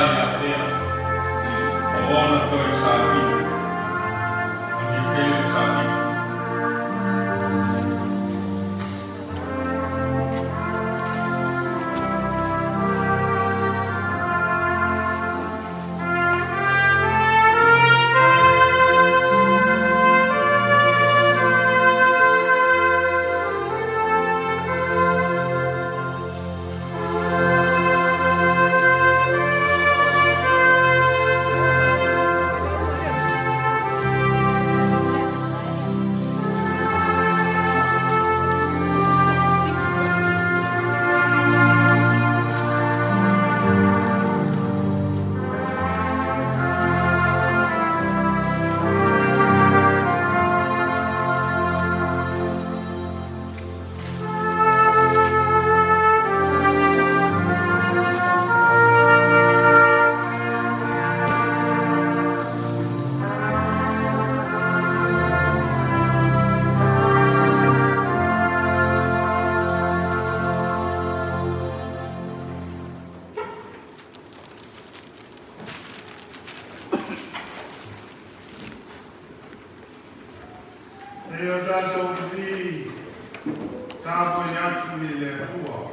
ya Pea Koko Lesoa Eo tātou ki tāpoi atu i le tua.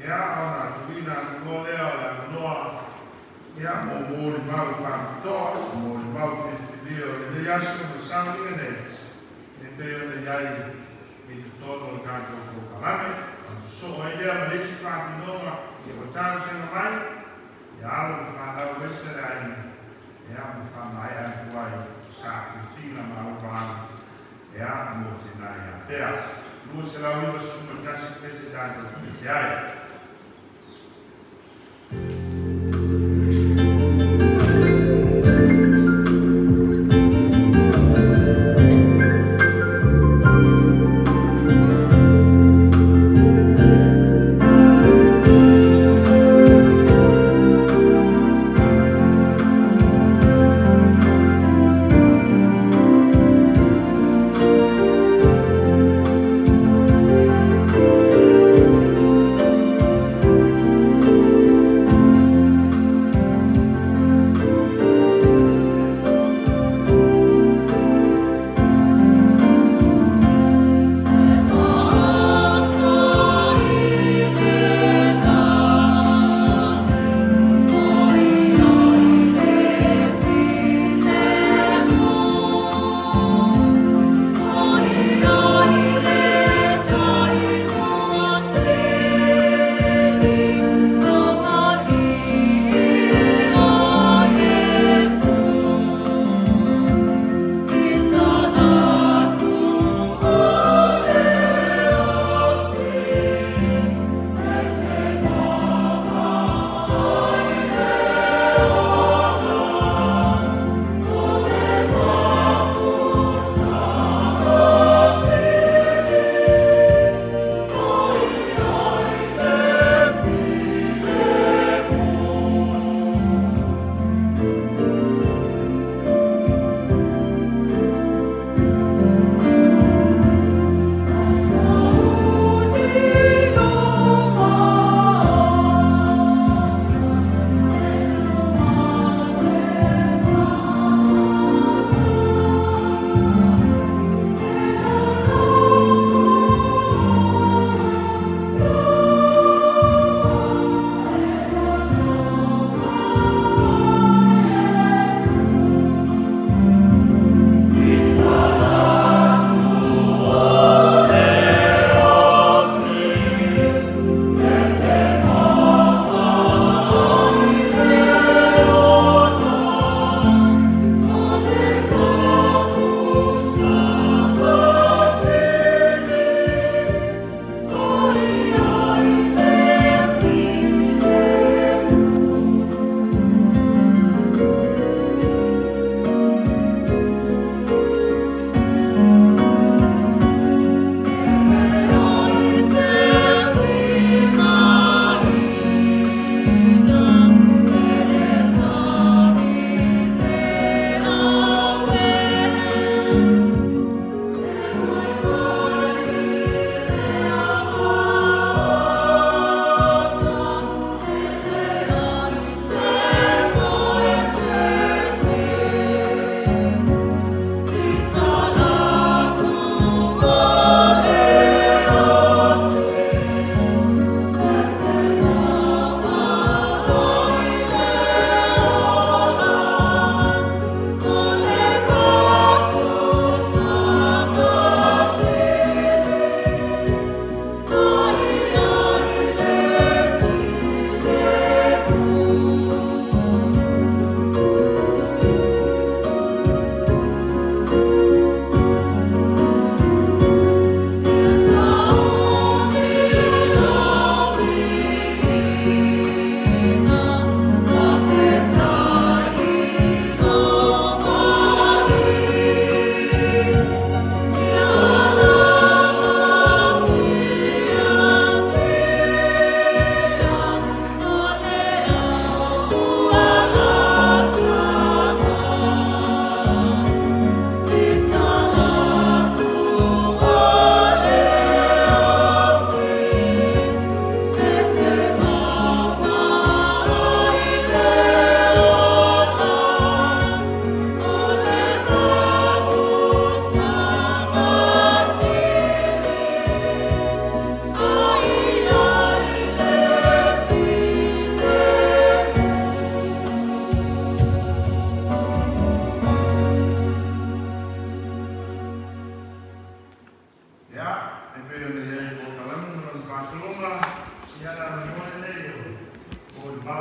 ya ona tuina ngoleo la noa ya mo mau fa to mo mau festival le yaso mo sangi ne peo le yai ni todo el canto ko kalame so idea ma le fa no e o tanto se mai ya lo fa da wese dai ya mo fa mai a tuai sa fina ma o va ya mo se na ya pea lu se la uno su mo tasi presidente ya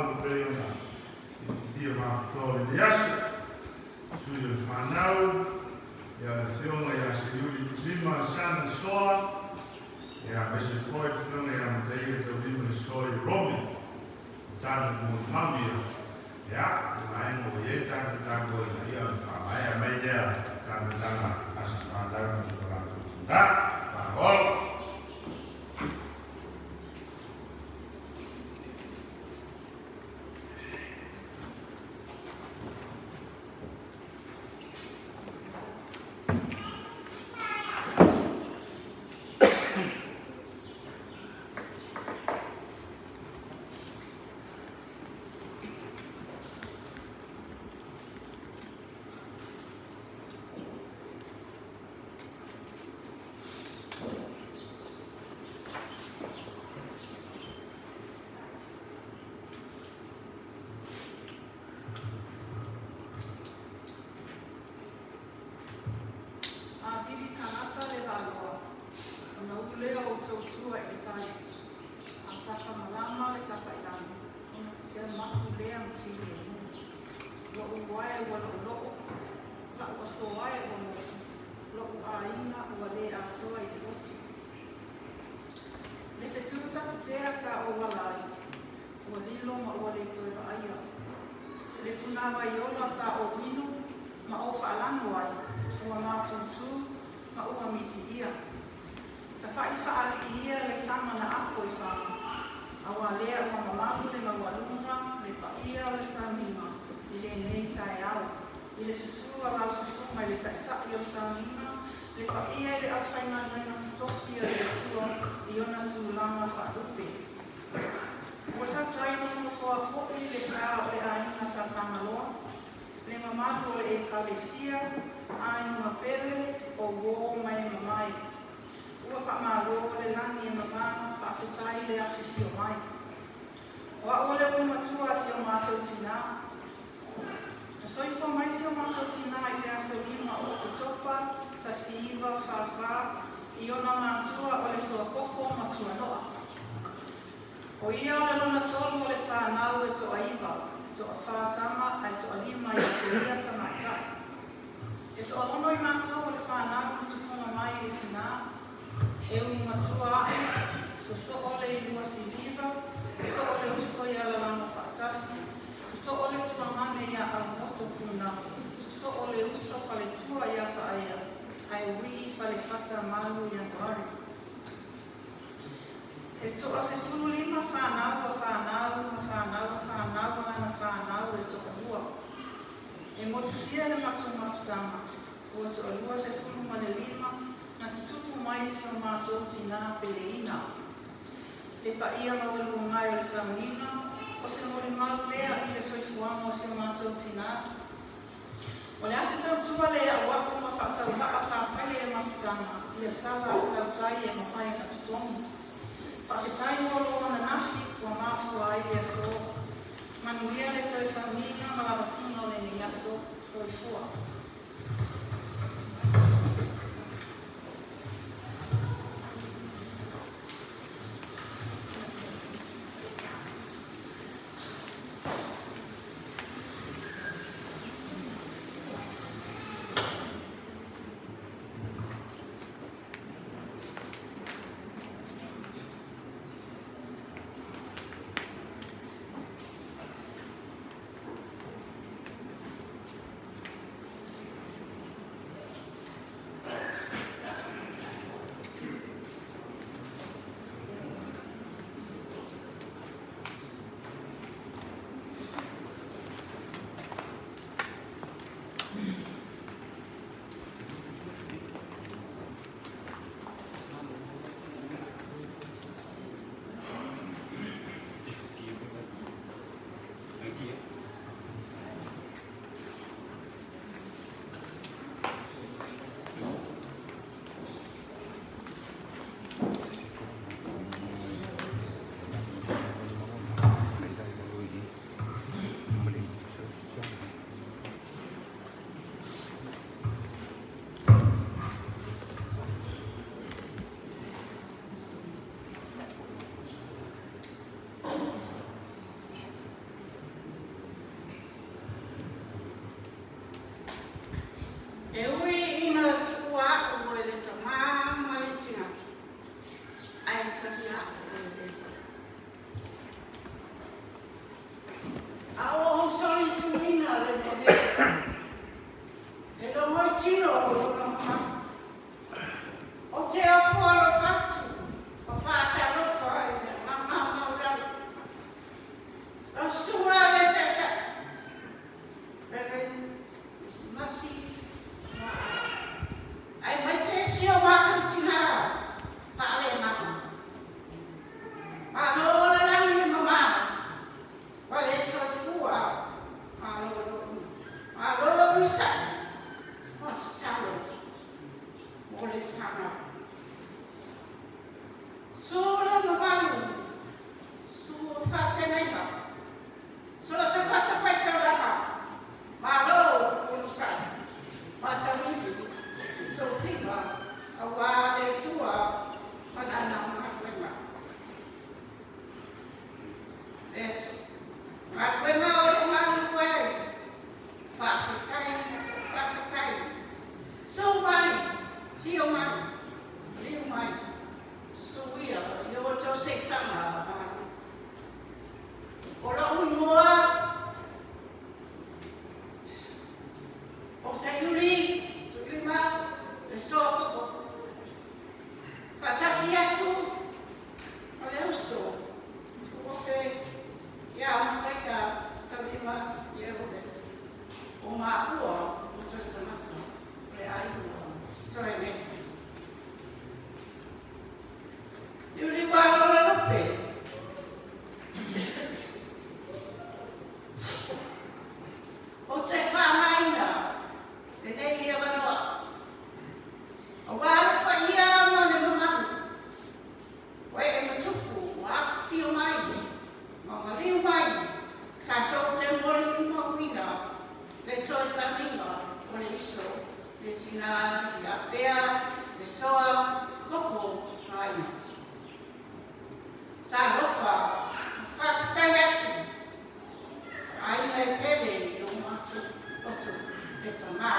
mau pe ona. Dia mau tole de yasu. Suyo whanau. Ia le whionga ia se yuri lima sana soa. Ia mese foi whionga ia mtei e te lima soi romi. Tāna kua mamia. Ia, mai mo ye tāna tāko ia whamai a mai dea. Tāna tāna asa whanau na sukaratu. Tā, whanau. O ia o le lona tolu o le whanau e toa iwa, e toa whātama, e toa lima i te ia tamaitai. E toa ono i mātou o le whanau i tukunga mai i tina, e uni matua ai, so so o le ilua si liva, so o le usko i ala lama whaatasi, so o le tuangane i a moto kuna, so o le uso pale tua i a ka aia, ai ui pale whata malu i anuari. E toa se tulu lima whanau e toa lua. E motu sia le matu mafutama. Ua toa lua se tulu ma le lima na tutupu mai si o mātou tina peleina. Le pa ia mawalu ngai o le saunina, o se mori mau lea i le soifuama o si o mātou tina. O le ase tau tua le a waku ma whaatau laa sa whaile e mafutama. Ia sala a tau tai e mawhai na tutongu. Paketai mo lo na nafi kua mafu ai e so. Manuia le toi saunina ma la vasina o le niaso soifua. Pea Lesoa Koko Lesoa. Tā rofa, whakatai atu. Ai mai pere i o mātu otu e ta mā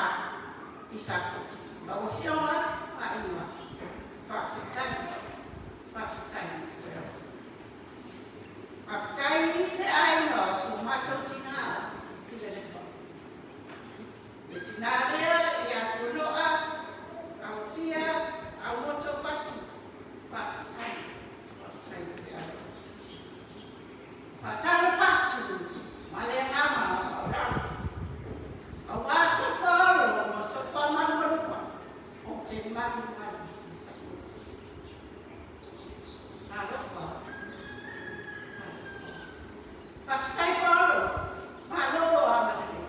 I sako. Ma o whionga a inga. Whakatai whea. Whakatai le ainga so mātou tina I le lepa. Le tina rea I atu loa, au whia, au moto pasi. Whakatai. Fatalo fatu, male ama oraro. Awasa polo, so fama malupa. O te malu malu. Talo fa. Fastai polo, malo amale.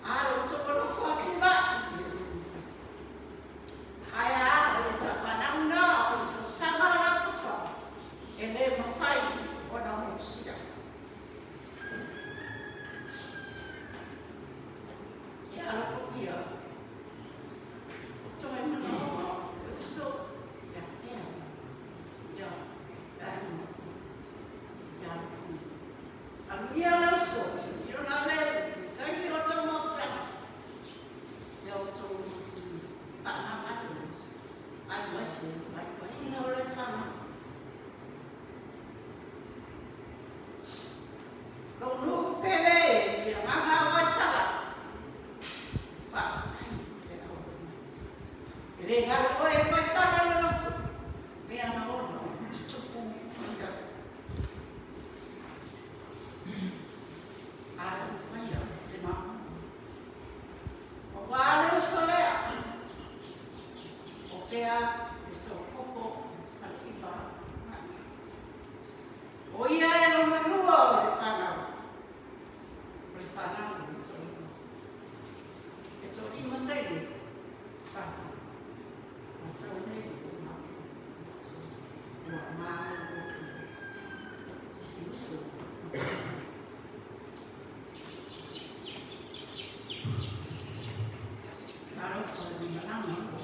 Aro to polo fatu ba. Aya o te whanauna, o so tamara kupa. Ele mawhai. Ona mo sia. Ya la fobia. O toi no. So ya ya. Ya. Ya. Aluia la so. Yo na le. Tai ni o to mo ta. Ya o to. Ana atu. Ai wasi. Ai no le fana. Lono pele ya maha Vaisala Savaii ele galo e Vaisala no noto me ana ono tupu anga ara faia se mama o vale o solea o Pea Koko Lesoa o ia e lo manua o le whanau. O le whanau o le torima. E torima teile. Whata. O tau nei o mau. O a mau o isi uso. Karo whai manama o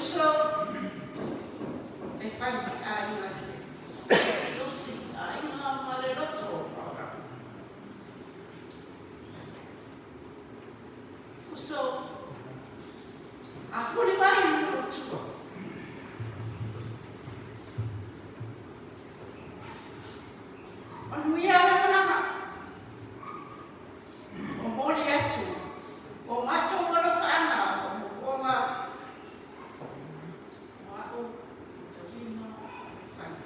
uso e fai aina se usi aina ma le roto uso a fuori vai no tuo Manuia lama o mori atu o macho ngoro fana o ma o tavino fana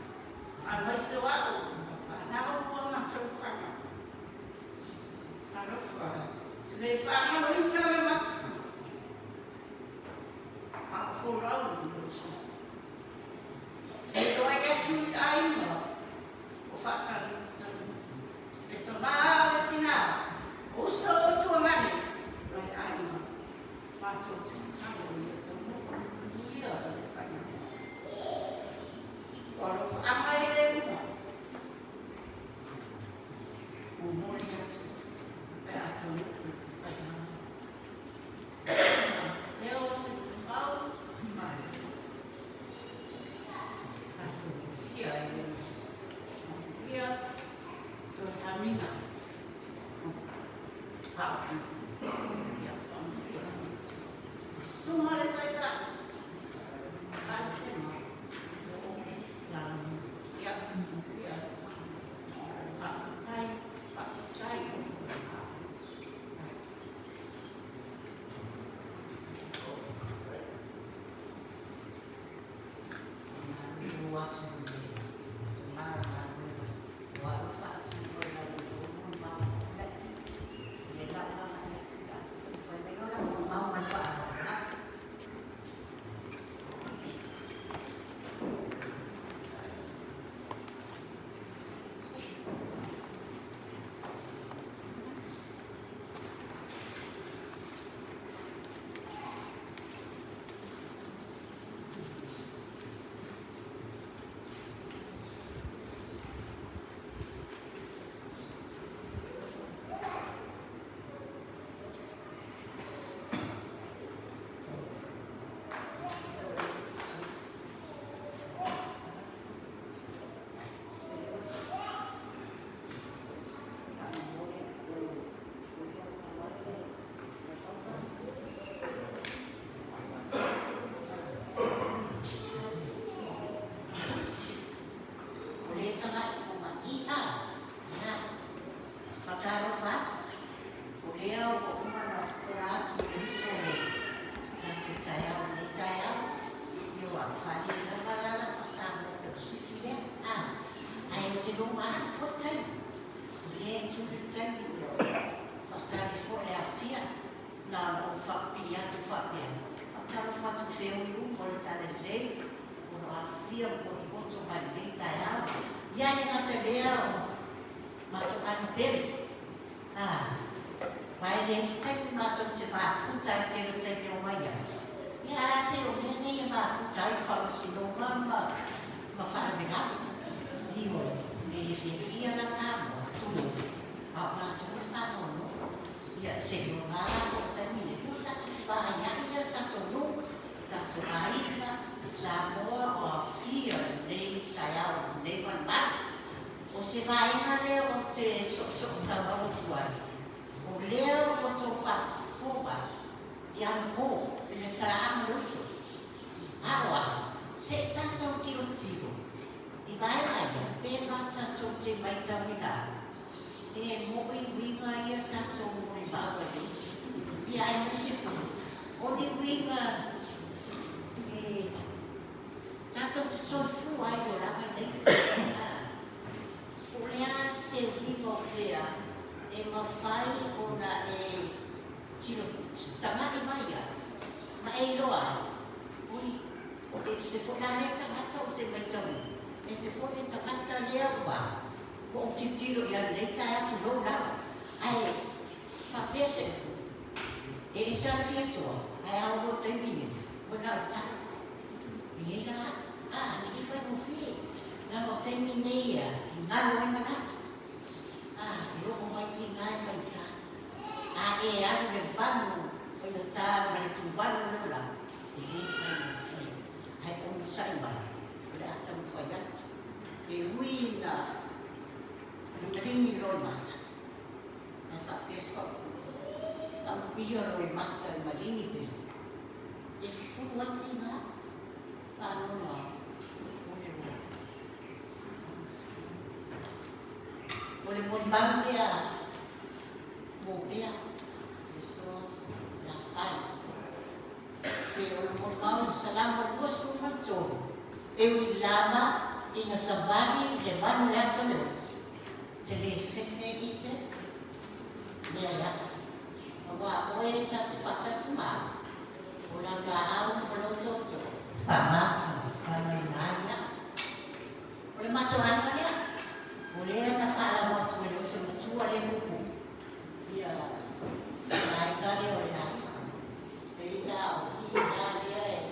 a mai se wa o fana o macho fana tano fana le fana no ina le ma a fora o so se do ai atu ai no o fata It's a bad tina. Also to a man. Right, I know. But to tell you, it's a more year if I know. Or if I didn't know. More yet. I don't know if I know. There was about my. I don't hear here. Terus kami nak tahu, ya faham. Semua ada cerita, ada semua. Yang ya, faham saya. Waktu sai mai. Ora atam foi at. E wina. Ni ringi roi mata. Na fa peso. Am pia roi mata ma ringi pe. E fu watina. Ano na. Boleh pun bang dia, mau dia, so nak fai. Pero pun mau salam berbuat semua cor. Eu lama ina Savaii levar mulher todos. Jadi sesi ise dia ya. Bawa boleh cakap fakta semua. Ulang dah belum cocok. Sama sama nanya. Boleh macam mana dia? Boleh na fala mo tulo sa mutua le kupu. Ya. Ai ka le ora. Ida o ki da dia.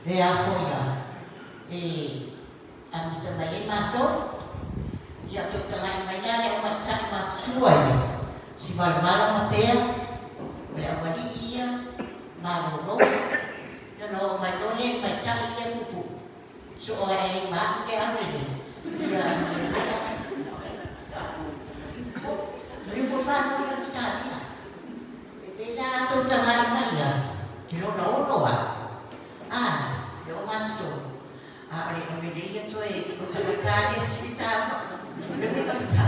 Dia foya. Am tamai mato. Ya to tamai mai le o macam matua le. Si balmala matea. Be awali ia. Malo. Ya no mai lo le macam le kupu. So ai ma ke amri. Ya. Rivolvano la stadia e da tutta la Maria che non ho io mangio le camminate e cosa mangiare si diciamo le mie cose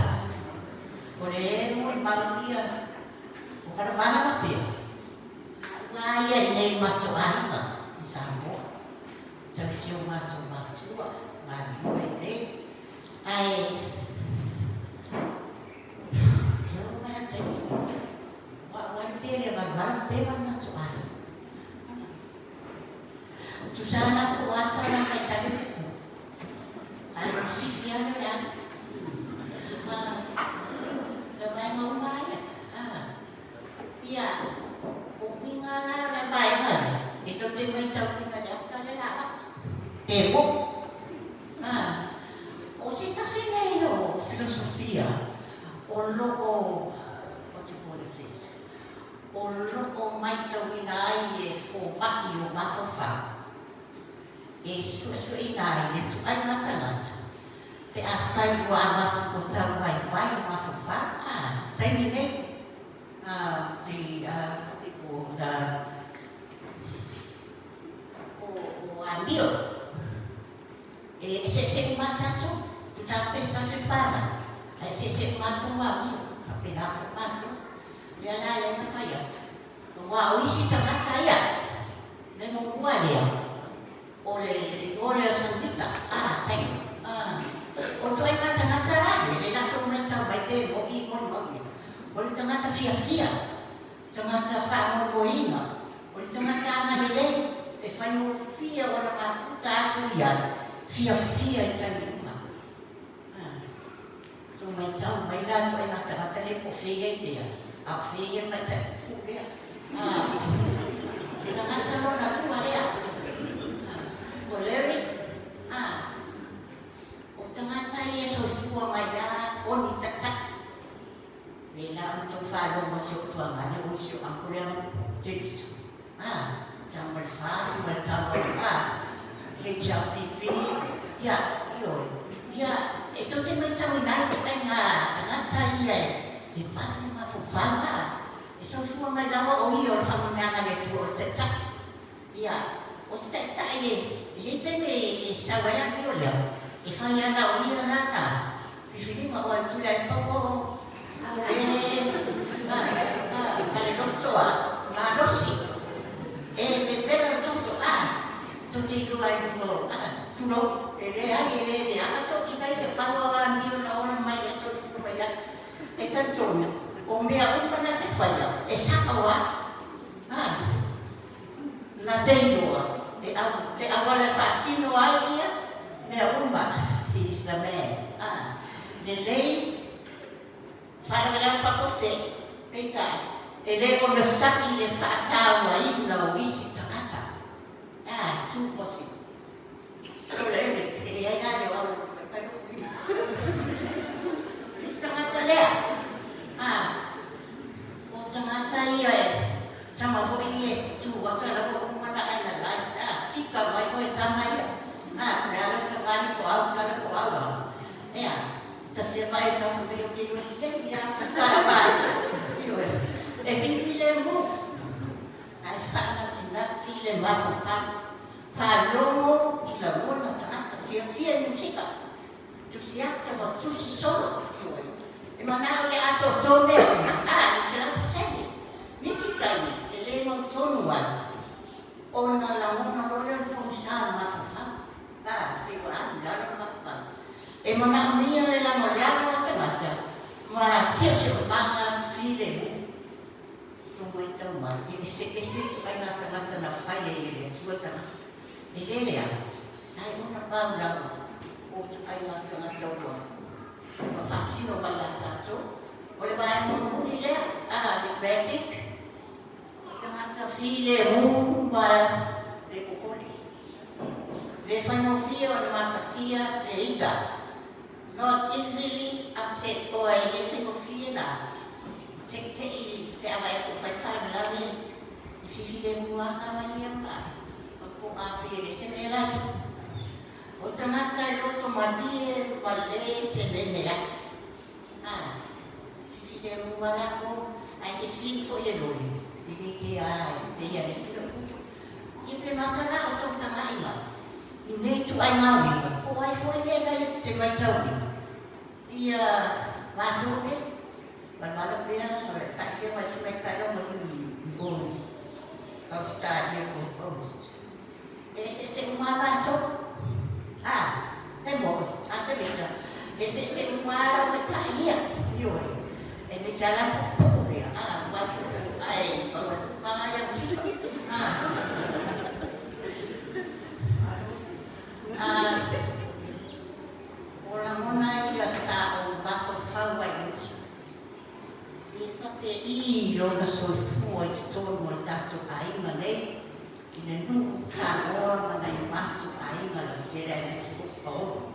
volevo il Maria o caravana ma più ma io nei mangio anima diciamo c'è si un mangio ma non è ai dia malam teman nak cuai. Susana ku acara macam itu. Ayo siapa yang? Lepas mau bayar. Iya. Bukti mana lepas kan? Itu cuma cakap pada cara lah. Tebuk. Cosita sini yo filosofia. Olo o mai tawinai e fo paki o mafofa. E su inai e tu ai mata. Te a fai o amatu o tau vai o mafofa. Taimi nei. O amio. E se mata tu, tu ta pesta se fala. Se mata o amio. Kapena fo mata. Dia lah yang saya. Wah, isi tengah saya. Memang kuat dia. Oleh sendiri. Saya. Untuk yang macam-macam lagi. Dia nak macam baik bobi. Boleh macam fia. Macam fahamul boina. Boleh macam marilai. Fahamul fia orang mafu cakap dia. Fia macam ni. Macam mailah tu macam ni fia dia. Fia macam dia. Jangan calon aku ada. Boleh jangan saya sesuatu maya. Oni cak. Bila untuk falo masuk tuangan, usia aku yang jadi. Jangan berfas, macam lecah pipi. Ya, itu je macam naik tengah. Jangan saya. Di mana mafufana. So semua malawa o iyo fa mga ngale tu o tsak. Ya, o tsak ye. Ye teme sawala piola. E fa ya na o iyo na. Fifili ma o tulai pa ko. Pare lotoa, ma rosi. E tera tutto tutti due go. Tuno e le to ikai de pawa ndio na ona mai so tu ba ya. E tanto Ombea umpa te faya, e sakawa, na teinoa, te awale fatino ai ia, me umba, is the man. The lei, fare la fa forse, pensa, e lei con lo sacchi le fa tawa ina o isi takata. Tu così. Lei e ai dai o Istangata lea. Macam-macam sama boleh tu waktu lalu mana ada lasa fika baik baik sama ya. se vai tau me o ke o te ia whakara mai. Iwe, e whiwhi le mu. Ai whana tina le mawhawha. Whalongo I la mona tangata whia ni tika. Tusi ata wa tusi solo. Iwe, e manao le ato tōme o na a I se la paseni. Nisi taini, e le mo tonu wai. Ona la mona role o pomisa mawhawha. E wa anu lalo mawhawha. E mana mia le la moleana tangata. Ma sio panga file mu. Tongo I tau mai. E se tu ai ngā tangata na whai e le tua tangata. E lelea. Ai ona pau lau. O tu ai ngā tangata ua. Ma whasino mai la tato. O le mai monuri lea. Le pratic. Tangata file mu ma le kokoli. Le whainofia o le mawhatia le ita. Not easily upset or anything of fear now. Take the away to fight five loving. If you see them who are coming in by, or who are very similar. What a match I go to my dear, my late, and then they are. If you see them who are like, I can feel for your lonely. They are still. You can matter now, Dr. Maima. You need to I know you. Oh, I find it to my town. Ia wātore, mai marapea, takia mai simai kaila mai ngoni. Kau stadia ko post. Se umara to. Mo, ata bita. Se umara ko taia. Yo. Me sala pobre. Wātore. Ai, kama yang fika. Ora mona ia sa o bafo fau ai uso. E whape I rona solfua I te tōru mo tato ainga nei. I le nuku sa oa mana I matu ainga la tere ai nisi fuka o.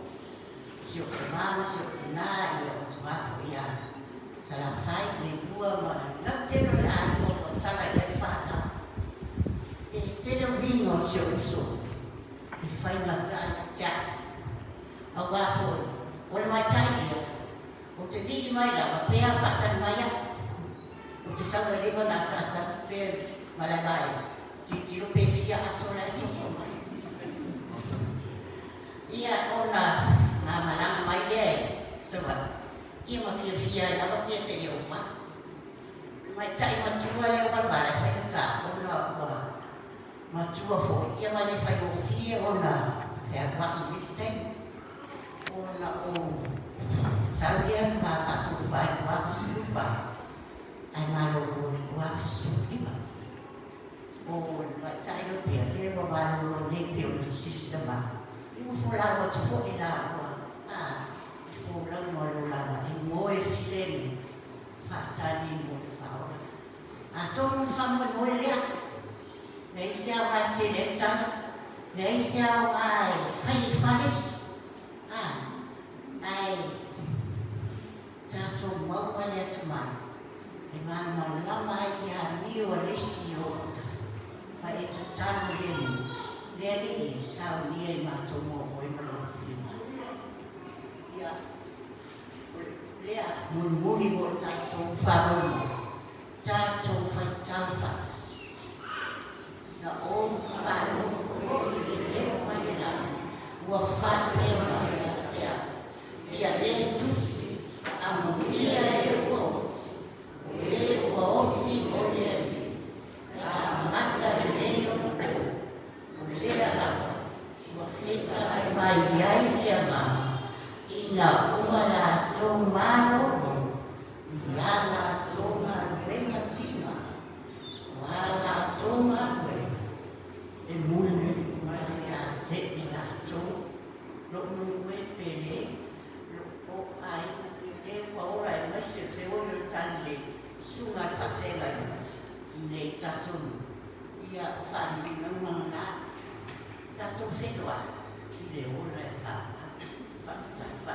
Si o te mama, si o te nā, I o te mafo ia. Sa la whai me bua ma la tero le ani o ko tara I le whata. E tere o ringo si o uso. I whai ngata ai tia. A wāhoi, o le mai taia, o te niri mai lawa, pea whatan mai a. O te sawa lima nā tata, pea malai mai, tiro pe fia ato lai toso mai. Ia ona ngā malanga mai e, sawa, ia ma fia lawa pea se iau ma. Mai tai matua leo marmara, whai kata, ona ua matua hoi, ia ma le whai o fia ona, hea waki listeng. Ona o sauria ma fatu vai wa fusupa ai malo wa fusupa o va taino pia le wa malo ne pia o sistema I fula wa tu ina wa fula mo la I mo e fileni fatani mo faora to famo mo le nei sia wa tele tana nei sia wa fai faris ai tato mau wale atamai e mana lama ai ki a mio alesi o ta pa e tatano le rini sao ni e mato mo o I malo pima ia lea murmuri mo tato wharomo tato whaitau whatas na o wharomo o I leo mai la ua wharomo mai sea ia Jesus amulia e os e os o le a mata le o le la o festa ai mai ai le ma ina uma la tomaro ia la toma venga cima wala toma e mune mai a te ina to lo nue pele ai e ora e mai se feo yo tale sunga fafela nei tato ia fani nganga tato felwa ki le ora fa fa fa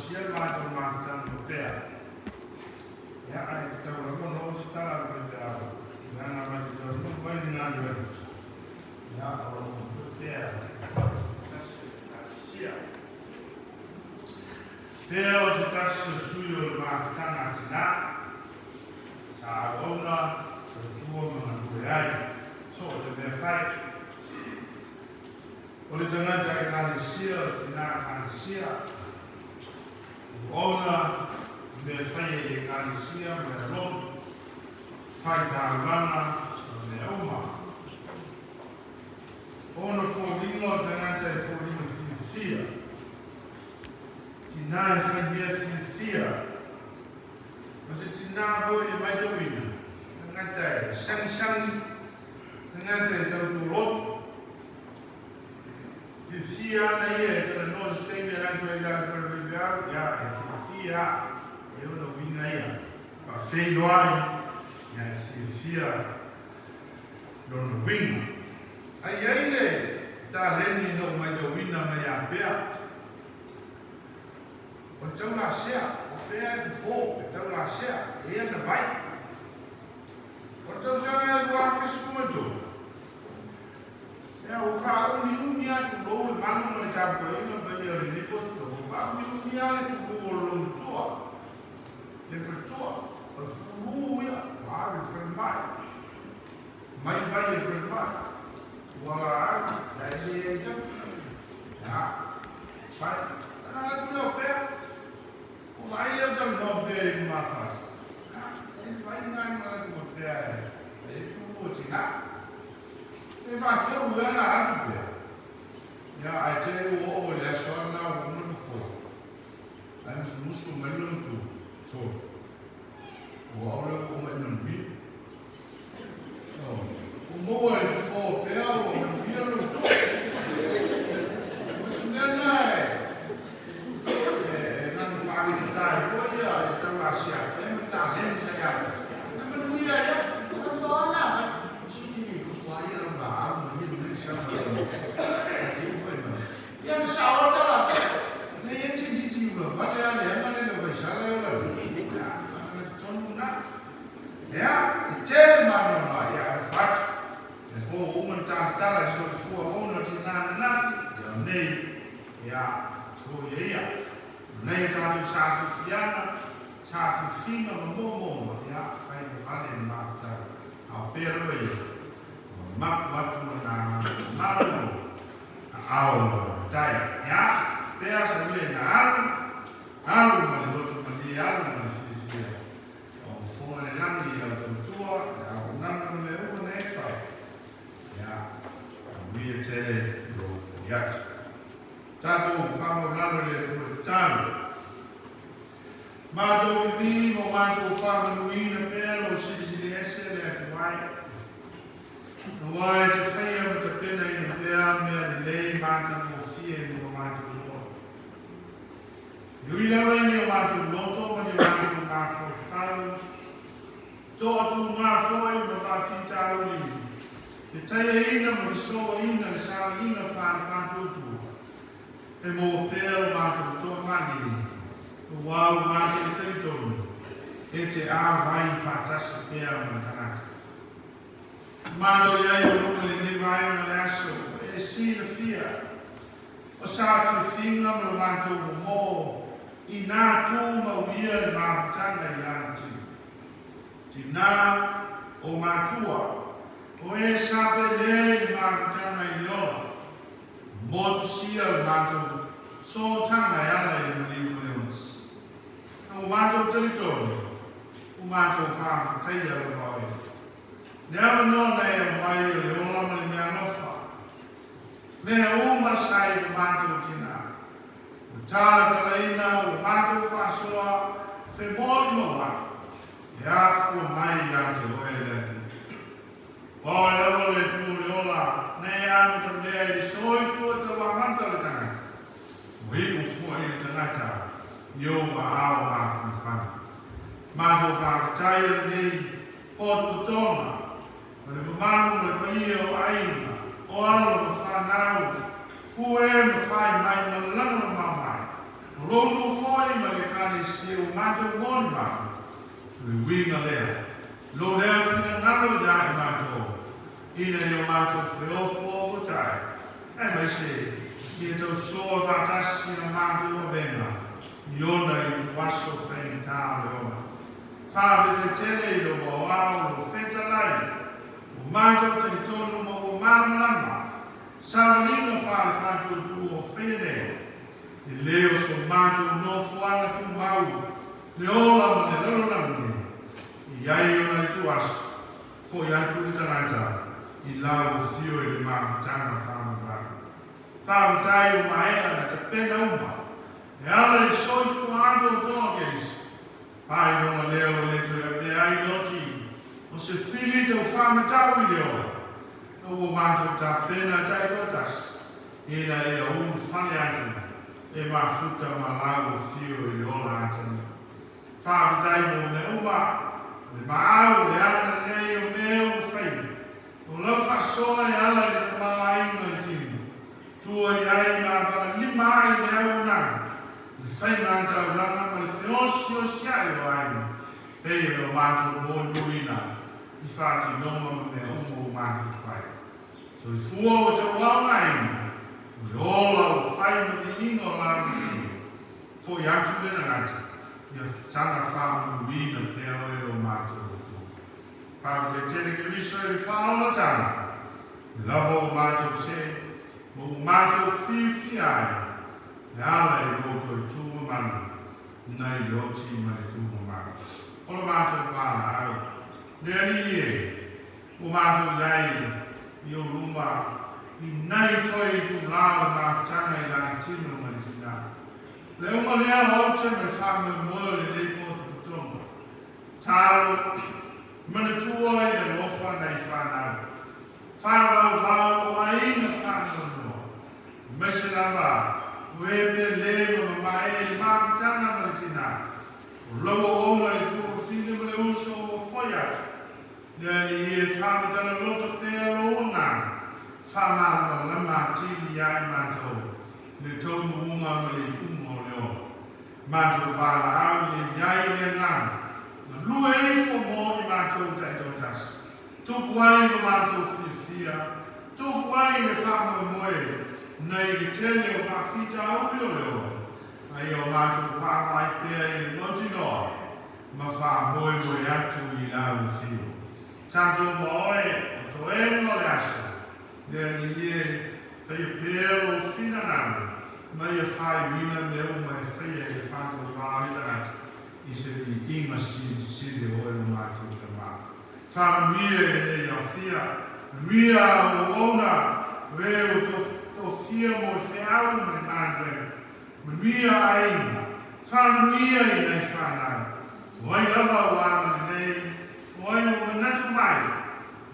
sia mātou mātana o pēa. Ia ai tau la kono o si tala ko te awa. Ia ngā mai te tau no mai ngā dua. Ia o pēa. Sia. Pēa o se tasi o sui o le mātana tina. Sa aona, o tua mana koe ai. So o se mea whai. O le tangata e kāne sia, o tina kāne sia. Ona me whai e kāne sia, me rotu. Whai tāwanga, me oma. Ona fōringo, tangata e fōringo whiwhia. Tina e whai mea whiwhia. O se tina fō e mai tawina. Tangata e sangi-sangi. Tangata e tautu rotu. Whiwhia nei e tana noa stenge lanto e la whiwhia. Ia e whiwhia e ona winga ia. Ka whenoi ia e whiwhia lona winga. Ai eile tā reni no mai tau wina mai a pēa. O tau la sea, o pēa e fō, e tau la sea, e ana vai. O tau sanga e kua wheskumatu. Ia o whauni atu lou e manu mai tāpua e ina bai o le nipoto. O whauni ale whuku o lonu tua. Le whatua, o whuku ia, maare whenmai. Mai vai e whenmai. Wala atu, dai e ia. Ia, pai. Tana atu leo pēa. O mai leo tau no pēa i kumawhai. Ia, e vai ngai malaki mo pēa e. E whuku o tina. E whātau ana atu pēa. Ia, ai te o lesoa na o munu fō. Ai musu mai lunu tu. So, o aole o mai lunu bi. O moa e fō pēa o lunu bi lunu tu. Musu ngana e. E nanu whāki te tāi fō ia e tau a sia. E me tā heni sa ia. Na manu ia ia. Ka whaana. Siti ni kukua ia rama aru na hiru ni sa whaana. Ia me sa ota la. Ne ia titi ua. Vale ale amane no Vaisala ula. Ia, ana te tonu na. Ia, te tere mano ma ia e whatu. E fō uman tātala e so te fua ona ti nāna nāti. Ia nei, ia, fō ia. Nei tātou sātu fiana, sātu whina ma mōmōma. Ia, whai te vale e mātau. Ao pēra ia. Maku atu ma nā mālo. Ao tai. Ia, pēra sa ue na alu. Alu ma le loto ma li alu ma le whiwhia. O whonga le langi i au tautua. Ia, o nana ma le uma ne e whai. Ia, a wia tere lo yatu. Tātou whamo lalo le tue tānu. Mātou i mo mātou whamanuina pēra o sisi le ese le atu wai. No wai te whaia ma te pena i na pēa mea le lei mātou o fie ni o mātou loto. Yui lawa i o mātou loto ma ni mātou mātou whau. Tō atu ngā whoi ma whaki tāu li. Te taia ina ma le soa ina le sāwa ina whātou tu. E mō pēa o mātou tō mani. O wau mātou i teritonu. E te āwai whātasa pēa ma tanata. Mātou iai o luka le niwai ma le aso. E sina fia. O sāwhi whinga ma mātou o mō. I nā tū ma uia le mātanga i lana ti. Ti nā o mātua. O e sape le mātanga i leona. Motu sia le mātou. So tanga e ala i maliu leonas. O mātou teritonu. O mātou whāma taia le maoi. Neama nona e mai o le ola ma le mea nofa. Mea uma sai o mātou tina. O tāla kalaina o mātou whasoa whe mōri noa. E āfua mai i ate o e leti. O e lawa le tū le ola. Nei āme ta mea i soi fua ta wamanta le tangata. O hiku fua i le tangata. Yo ma ao mātou ni whana. Mātou whakatai le nei. Poto tona. O le mamaru le paia o aina. O alo ma whanau. Fu e ma whai mai ma langa mamai. O Lono foi ma le kane si o mato ngorma. Le winga lea. Lo lea fina ngalo ya e mato. Ina yo mato freofo o tai. E mai se, ki e tau soa vatasi na mato o venga. Iona i tu waso wheni tā leona. Whāwe te tele i lo mo au lo wheta lai. O mato te tono mo o marama. Sawarina whāle whātu tu o whene. I leo so mato no fuanga tu mau. Le ola ma le lalo langi. I ai ona i tu waso. Fo i atu i tangata. I lau fio i le maa tanga whāma whāma. Whāma tai o maea na te pena uma. E ala i soifu ando toges. Pai nonga leo le tu e ai noti. O se fili te o whāma tau i leo. O mato ta pena tai kotas. Ina e a un whane atu. E mafuta malago fio i ola atani. Whāma tai mo me uma. Le maau le ana nei o meo whai. O lau whasoa e ala i te maa inga i tinu. Tua i ai ngā tala lima ai le au nanga. Le whai ngā tau ranga ma le whiosio siai o ai. Hei o mātou mō luina. I whāti noma ma me umo o mātou whai. So i fua o te wau ngai. Le ola o whai ma te inga o lāma whio. Fo i atu mena ngata. Ia tanga whāma luina pēo e o mātou. Pāwe te tere ke riso e whaola tana. Lava o mātou se, mo o mātou whiwhi ai. E ala e roto i tūma mana. Nai o tima e tūma mana. Ola mātou wāna au. Lea ni e, o mātou iai, i o rumba, i nai toi i tu lāma nā tanga i lani tino mani tina. Le unga lea hauta me whame mwere le koto kutonga. Tālo, mana tua i a lofa nei whanau. Whanau lau o aina whanau noa. Mese lava, wepe leo ma mai e mākitanga maritina. O lau o ona i tua whine ma le uso o whaiatu. Nea ni e whamatana loto pēa o ngā. Whamama lama tini ai mātou. Le tonu unga ma le umo leo. Mātou wāla au le iai le ngā. Lua e fo mo i mātou tai tautas. Tuku ai no mātou whiwhia. Tuku ai me whama moe. Nei ki tele o whawhita au leo leo. Ai o mātou whamai pēa i noti noa. Ma wha moe moe atu i lau whio. Tātou moe o to e no le asa. Nea ni e whai pēa o whina nāmu. Mai e whai wina me o mai whaia e whātou whāhita atu. I se i ima si o e no mātou te mā. Whāna mia e nei au whia. Mia o ona, re o to whia mo te au me mātou. Mia a eina. Whāna mia i nei whānau. Wai lava o āma nei, wai o manatu mai.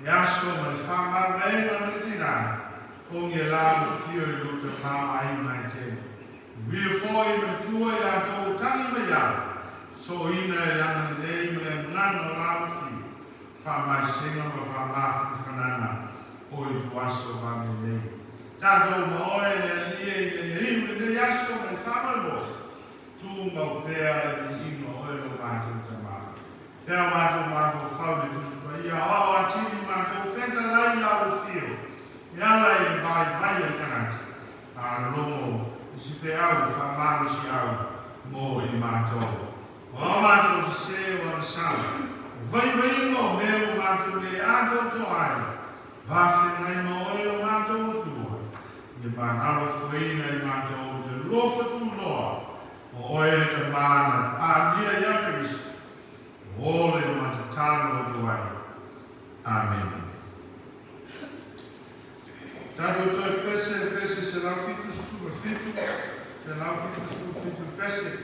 E aso mai whāma reina me tina. O nge lāma whio i luta mā ai mai te. Mia fōi me tua i a tō tani me iau. So ina e lana nei me le ngana lauwhi. Whamai singa ma whamawhi whanana. O i tu aso wame nei. Tātou maoe le alie i le hiu le aso me whamalo. Tū mau pēa e ni ino oe no mātou te maa. Pēa mātou mātou whaude tusu pa ia. O atini mātou wheta lai au whio. E ala e vai e tangata. A rongo i si te au whamalo si au. Mo i mātou. O mātou se o ana sana. Vai ingo meo mātou le ato to ai. Wafe ngai mo e o mātou o tua. Ia mānaro whaina i mātou te lofa tu loa. O oe te māna a nia iakaris. O ole o mātatano o tuai. Amen. Tātou toi pese se lau fitu skupa fitu. Se lau fitu skupa fitu pese.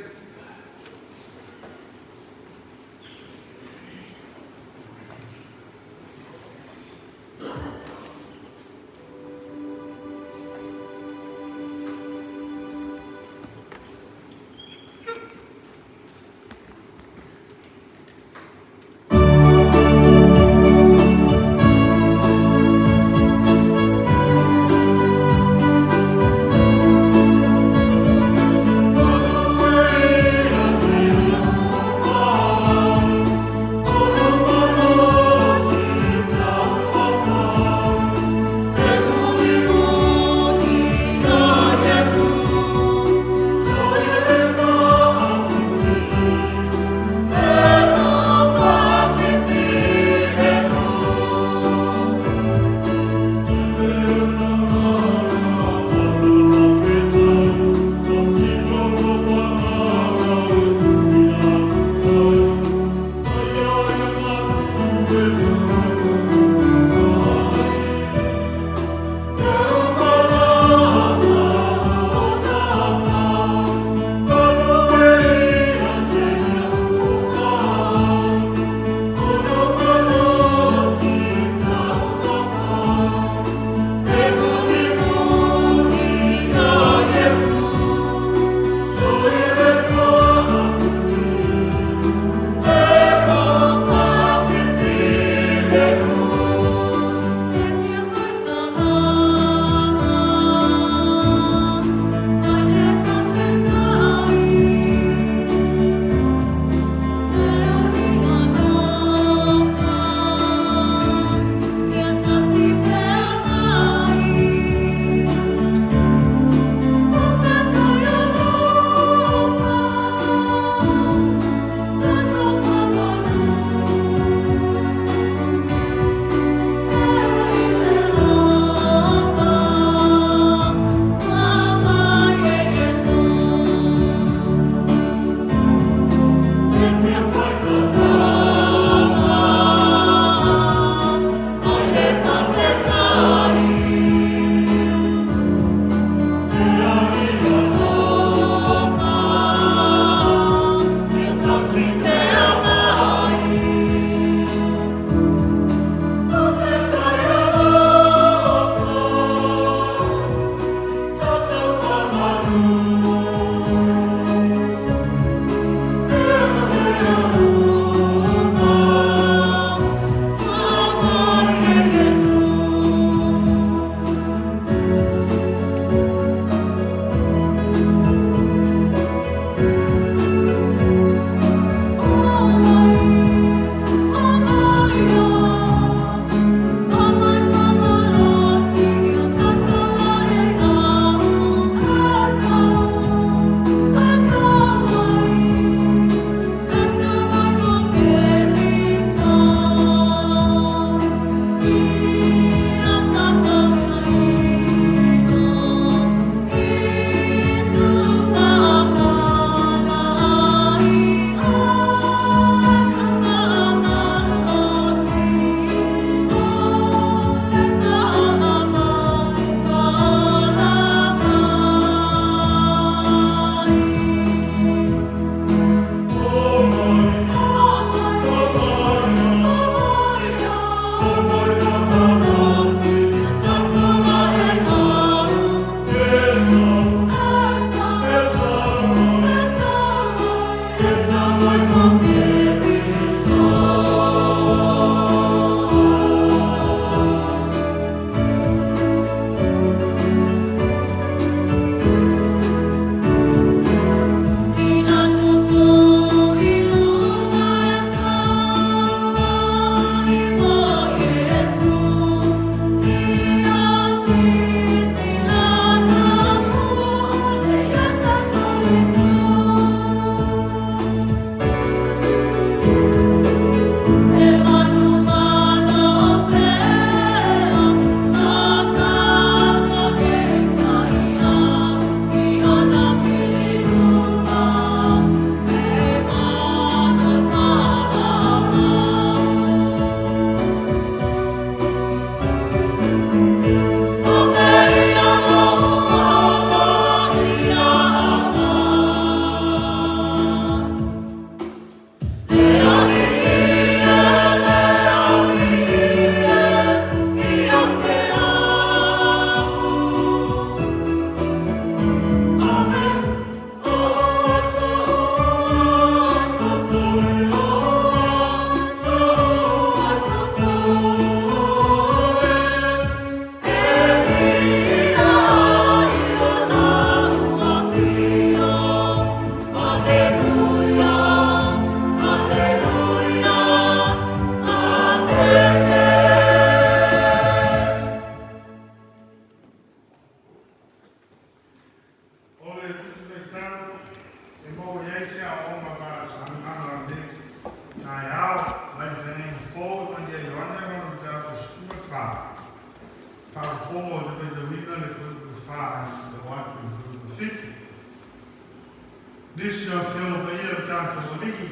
This year, Phil, the year of Dr. Savaii.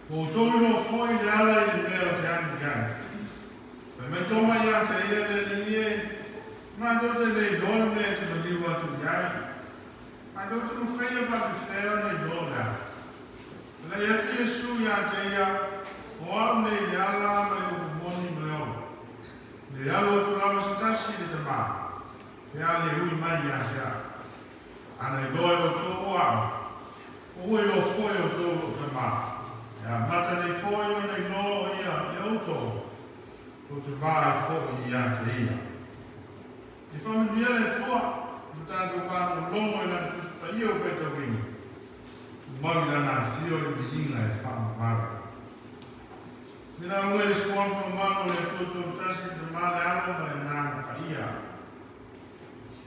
O tōno whoi le ala I le mea te anu kai. Pe me tōma ia te ia le ie, ma tote le dole me te ma liwa tu iai. Ma tote no whea pa te whea nei dole. Le ia te Yesu ia te ia, o au nei le ala ma le ukumoni ma leo. Le alo tu lawa satasi le te maa. Pe a le hui mai ia te a. Ana I loe o tō o au. O ue lo whoi o tō o te maa. Ya mata nei foi o nei no ia I auto o te vai foi ia te ia. I whamia le toa, o tātou whāno longo I nā tusta ia o peta wingi. Umari nā whio le bihinga E whāma mara. Mina ue le skuan whamano le tōtou tasi te male alo ma le nāna ka ia.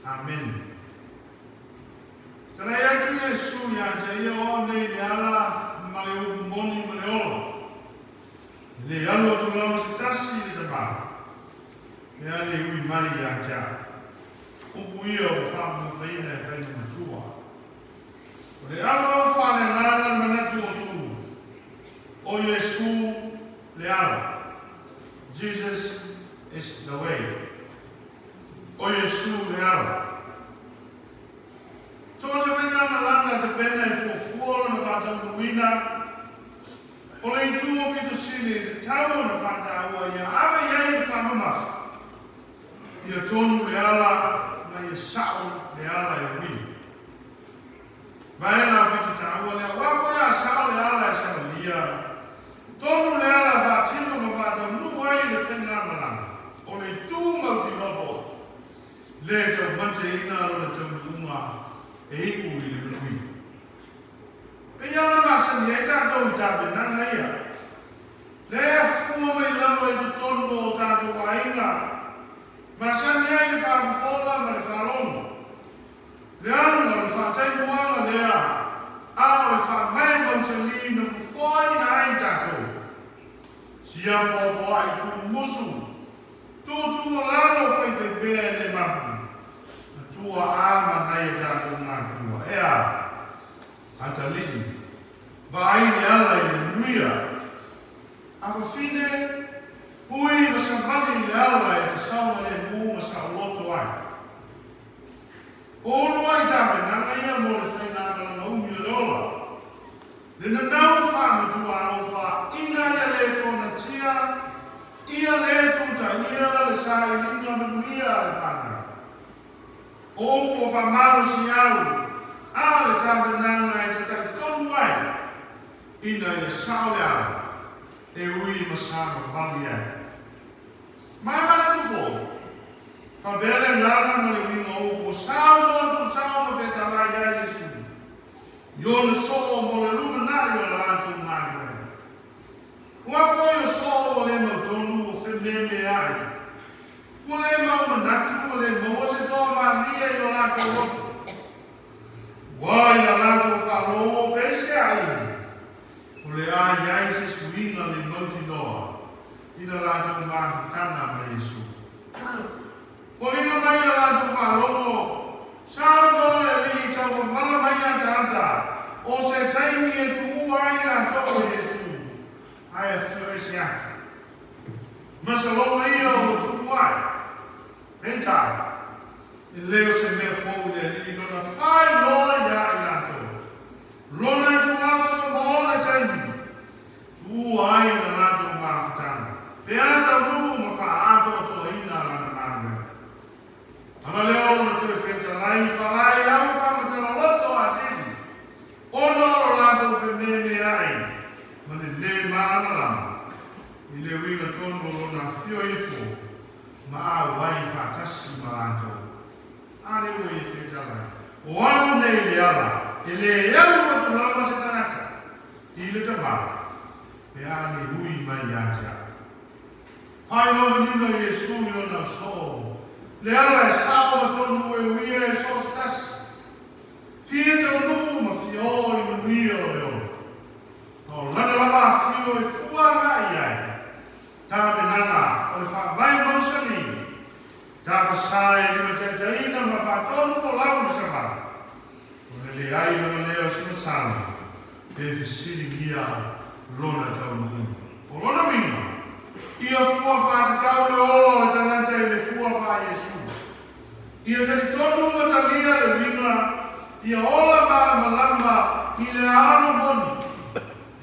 Amen. Tana ia tu Yesu ia te ia o nei le ala ma le ukumoni ma le olo. Le alo tu lawa se tasi le te maa. Le ale ui mai ia tia. Upu ia o whamu whaina E whaina matua. O le alo au whane nana manatu o tu. O Yesu le alo. Jesus is the way. O Yesu le alo. So se venga na langa te pena E fuofuola na whātauruina. O le tuo ki tu sini te tau na whātaua ia awe iai te whamamasa. Ia tonu le ala na ia sao le ala E ui. Vaena piti taua lea wako ia sao le ala E samalia. Tonu le ala whātino ma whātau ai le whenga na langa. O le tū mauti nopo. Le tau mante ina alo le tau unga. E iku I le mui. E iana masani E tātou I tāpe nana ia. Le fua mai lama I te tono o tātou wainga. Masani ai le whaakufola ma le whaalono. Le anga le whaataitu anga lea. Ao le whaamai mausali na kufoi na ai tātou. Sia popo ai tu musu. Tūtu lano whaipepea le mapu. Tua ama nei tātou ngā tua. Ea, atalii. Vai ne ala I le nuia. Awa whine, hui ma sa mani le ala E te saua le mūma sa loto ai. Olu ai tāpe nanga ia mo le whainanga na umi o le ola. Le na nau whāma tua anō whā ina ia le kona tia, ia le tuta ia le sa I linga manuia le whāna. O upo whamaro si au, a le tāpe nanga E te tai tonu ai, ina I saole au, E ui masama wali ai. Mai mana tufo, whabele nana ma le winga upo, sao motu sao ma veta lai ai Yesu. Yo le soo mo le luma nari o le lantu ngāri ai. Ua foi o soo o le mautonu o wheneme ai. Ua le mauma natu o le maua se toa nia I o lātou roto. Wai a lātou whalomo pese ai. O le ai ai se suinga le mauti noa. Ina lātou mākutana ma Yesu. Ko lina mai a lātou whalomo. Sao dole li tau whamala mai a tata. O se taimi E tu ai na toko Yesu. Ai a whio se atu. Masalonga ia o tu ai. Penta. I leo se mea fōu le li lona whai lola ia I nato. Lona I tu aso moona taimi. Tu ai na nato mākutana. Pe ata rupu ma wha ato to ina lana nāme. Ana leo na tue whenta lai whalai au whamatana loto a tini. Ono o lato wheneme ai. Ma le maana lama. I le winga tono lona whio ifo. Ma a wai whātasi ma lato. Ale ue I whetala. O anu nei le ala. E le iau o tu lama se tanaka. I le tamara. Pe ale hui mai atia. Pai no nina Yesu I ona so. Le ala E sao ma tonu e uia E so stasi. Fie te onu ma fio I manuia o leo. O lana lama fio E fua ngai ai. Tāpe nana o le whaamai mausani. Tāpa sae ni ma te taina ma whaatonu fo lau na sama. O le ai ma leo sina sala. E sili gia lona tau nunga. O lona winga. Ia fua whaati tau le olo le tangata e le fua wha Yesu. Ia tani tonu matalia le winga. Ia ola malama i le ano boni.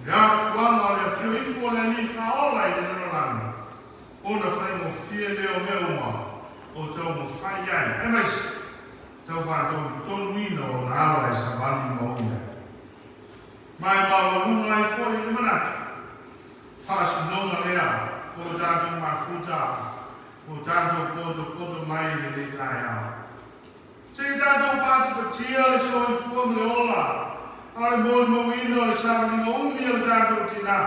Ia fuanga le whiuifu o le ni whaola i le nolanga. Ona whai mo fie leo meuma. O tau mo whai ai. E maisi. Tau whātou tonu ina o na awa e Savaii maunga. Mai mawa lunga ai fōi i manati. Whāsi nonga lea. O tātou mafuta. O tātou koto mai le tai au. Te tātou pātu ka tia le soi fua me ola. Ale mōi mawina le Savaii maunga le tātou tina.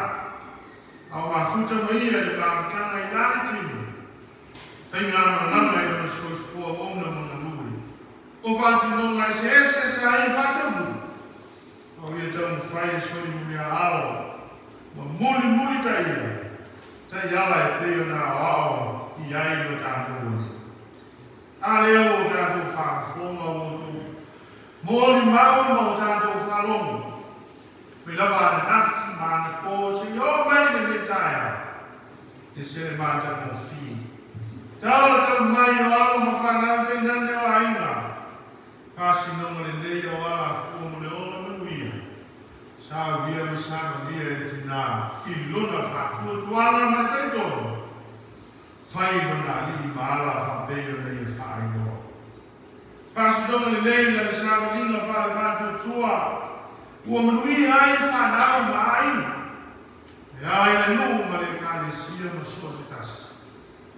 Au mafuta mai e le pākanga i lani tini. Whainga mananga i le soi fua maunga mga luri. O whātu nonga i se ese sa i whātamu. O ia tau mu whai e soi mui a alo. Ma muli tai ia. Tai ala e peo nā wao i ai o tātou uni. A leo o tātou whāwhonga o tū. Mōli mauma o tātou whalonga. Me lawa ane nafi ma ane kōsi i o mai ne taia. E se le māta ko whi. Tāla tau mai o alo ma whanau nane o ainga. Kasi nonga le lei o ala fumo le ola manuia. Sa via me sama via e tina. I luna whatua tuana ma te tono. Whai mana li maala whapeo le i whai no. Kasi nonga le lei le sama lina whale whatua tua. Ua manuia ai whanau ma aina. E ai le nuu ma le kane sia ma sotitas.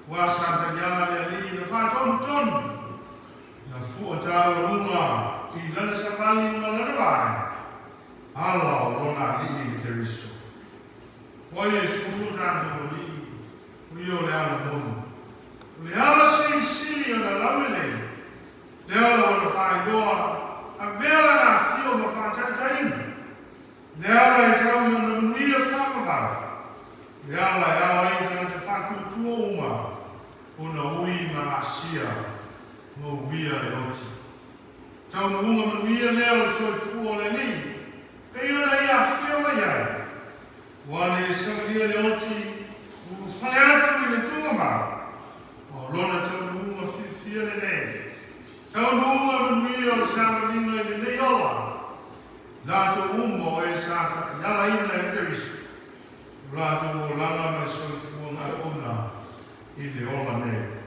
Wa santa yana le ali le whatonu tonu. Na fua tāua runga i lana Savaii ma lana vai. Ala o lona li i keriso. Wa Yesu tātou li. Ui o le ala mono. Le ala sili o na laumele. Le ala o na whai doa. A vela na fio ma whātaitaina. Le ala e tau i o na muia whakawara. Le ala e awa i tana te whakutua uma. O na ui ma asia. Mo wia e oti. Tau na unga manuia leo soi fua le ni. Pe iona ia whio mai ai. Wane e sangaria le oti. U whale atu i le tunga mara. O lona tau na unga whiwhia le ne. Tau na unga manuia o le Savaii i le nei ola. Lato umo e saka yala ina e kerisi. Lato o langa me soi fua mai ona. I le ola ne.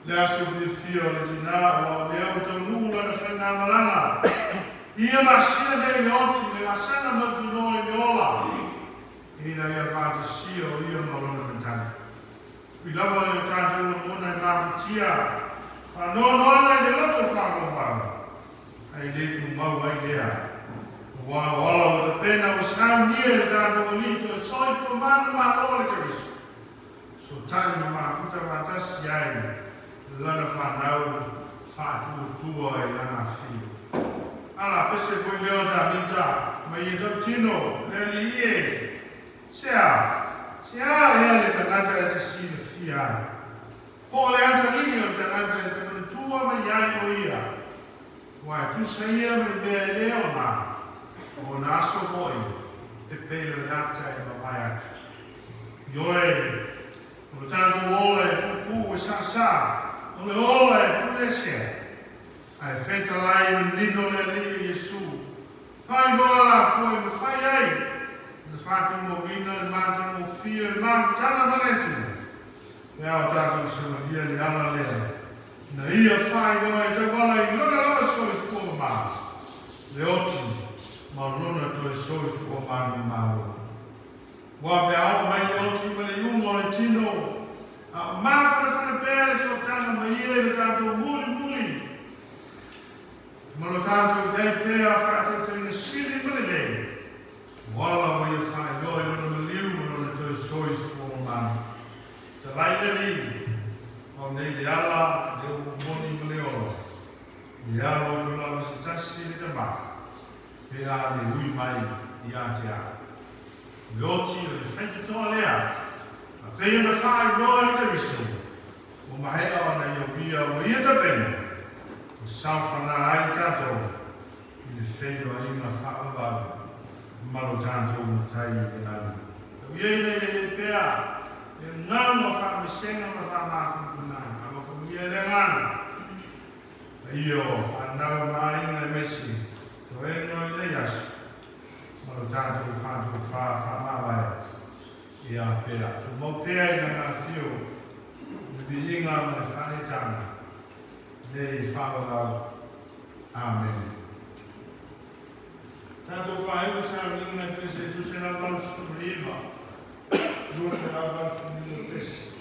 Le aso whiwhia o le tina o le au tau nula na whainga malanga. Ia masina me oti me masana matu no e ola. Ina ia vata sia o ia malona mentana. I lava le tātou na mona e mahutia. Whanono ana i le loto whakawara. Ai le tu mau ai lea. Wa wala o te pena o sau nia le tātou lito e soi fo mana ma o le kariso. So tai na mahuta watasi ai. Lana whanau, whātua e lana whiu. Ala, pese koe leo da mita, mai e tau tino, le li ie. Sea ea le tangata e te sina whia. Po le anta li o tangata e te manutua mai ai o ia. Wai tusa ia me mea leo na, o na aso hoi, e peo nata e mawai atu. Ioe, o tātou ola e pupu e sa. O le ola e pulesia. Ai wheta lai o nino le li Yesu. Whai goa la fwoi me whai ai. Le whātu mo wina, le mātu mo fia, le mātu tana manetu. Le au tātou samaria le ala lea. Na ia whai goa e te wala i lona lawa soi fua mā. Le oti, ma lona toi soi fua mā ni māua. Wa me au mai oti ma le iungo le tino. Mafra pele so tanga mai le tātou muri. Malo tātou dei pea whātou te sili mele le. Wala mai e whai goi lona maliu lona toi soi fua mā. Te laineri, o nei le ala le o moni mele ola. Le ala o tula wasi tasi le te mā. Pea le hui mai i a te a. Le oti o le whaiti toa lea. Pei na whai noa i te riso. O mahea o na iovia o ia te pena. O sauwhana ai tātou. I le whenua inga whaakawaru. Malo tātou na tai i te nani. Iei nei pēa, e ngāma whaamisenga ma whaamākupuna, a makumia le ngāna. Io, anau maringa mesi, to e noi le yasu. Malo tātou whātou whaamāwai. Ia pēa. Tu mau pēa i ngā whio, ni inga ma whanetanga. Nei whaakawaru. Amen. Tanto fai usare una presa tu se la vanno su prima, due se la vanno su prima presa.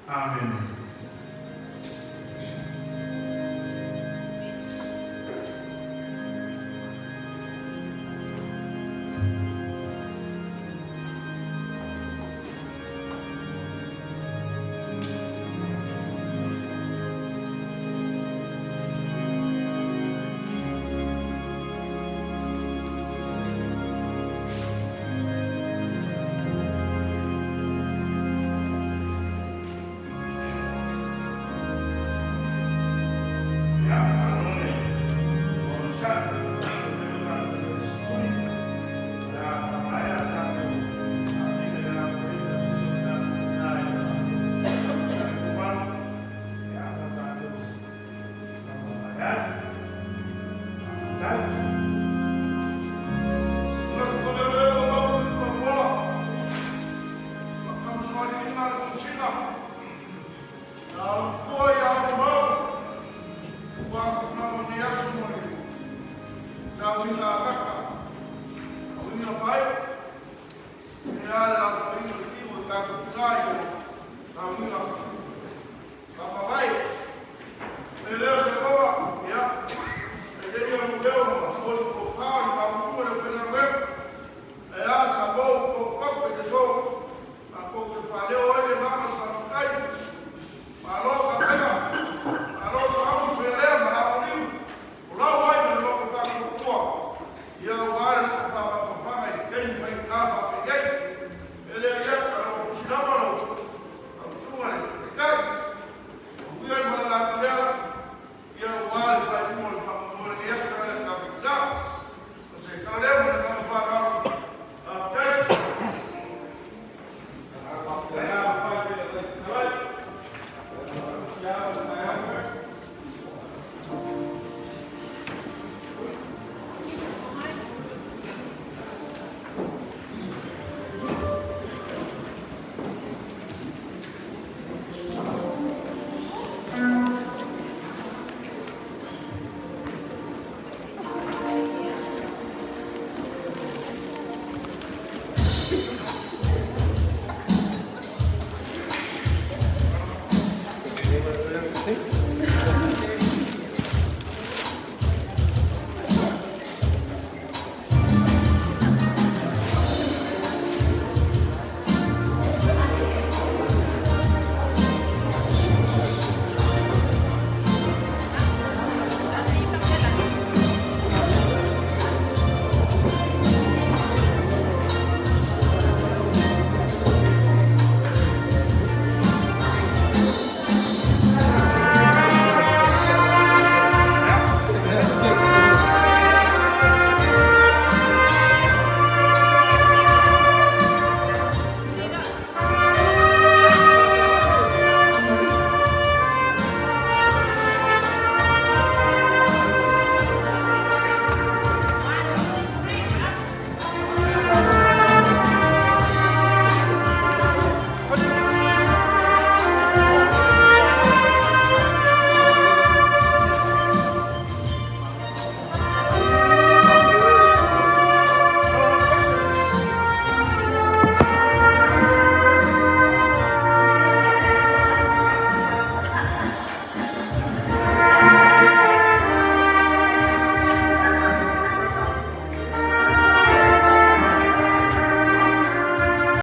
Amen. Ele